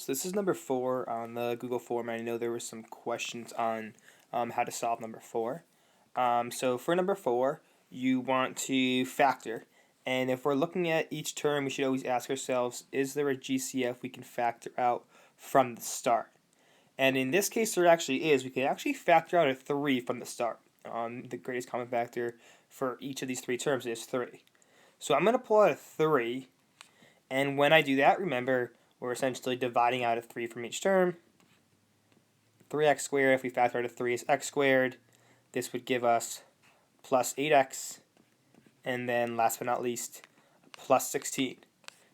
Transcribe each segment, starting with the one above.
So this is number 4 on the Google form. I know there were some questions on how to solve number 4. So for number 4, you want to factor. And if we're looking at each term, we should always ask ourselves, is there a GCF we can factor out from the start? And in this case, there actually is. We can actually factor out a 3 from the start. The greatest common factor for each of these 3 terms is 3. So I'm going to pull out a 3. And when I do that, remember, we're essentially dividing out a 3 from each term. 3x squared, if we factor out a 3, is x squared. This would give us plus 8x. And then, last but not least, plus 16.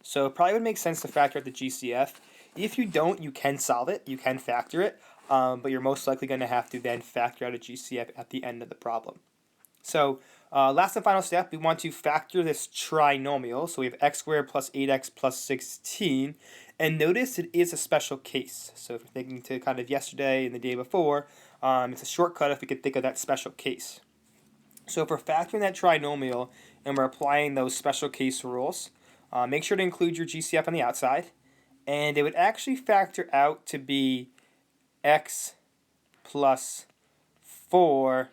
So it probably would make sense to factor out the GCF. If you don't, you can solve it. You can factor it. But you're most likely going to have to then factor out a GCF at the end of the problem. So last and final step, we want to factor this trinomial. So we have x squared plus 8x plus 16. And notice it is a special case. So if you're thinking to kind of yesterday and the day before, it's a shortcut if we could think of that special case. So if we're factoring that trinomial and we're applying those special case rules, make sure to include your GCF on the outside. And it would actually factor out to be x plus 4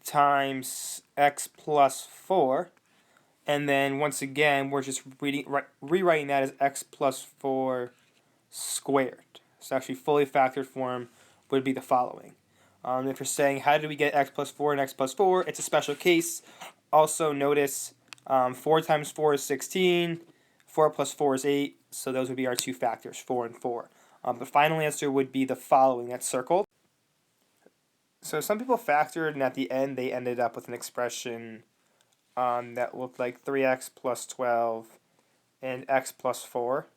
times x plus 4. And then once again, we're just rewriting that as x plus 4 squared. So actually fully factored form would be the following. If you're saying, how did we get x plus 4 and x plus 4? It's a special case. Also notice 4 times 4 is 16. 4 plus 4 is 8. So those would be our 2 factors, 4 and 4. The final answer would be the following. That's circled. So some people factored, and at the end they ended up with an expression that looked like 3x plus 12 and x plus 4.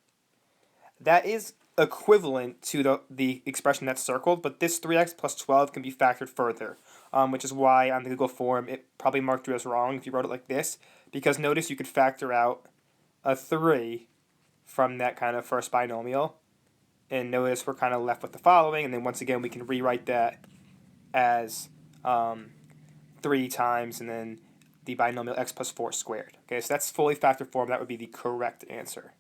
That is equivalent to the expression that's circled, but this 3x plus 12 can be factored further, which is why on the Google form it probably marked you as wrong if you wrote it like this, because notice you could factor out a 3 from that kind of first binomial, and notice we're kind of left with the following, and then once again we can rewrite that as 3 times and then the binomial x plus 4 squared. Okay, so that's fully factored form. That would be the correct answer.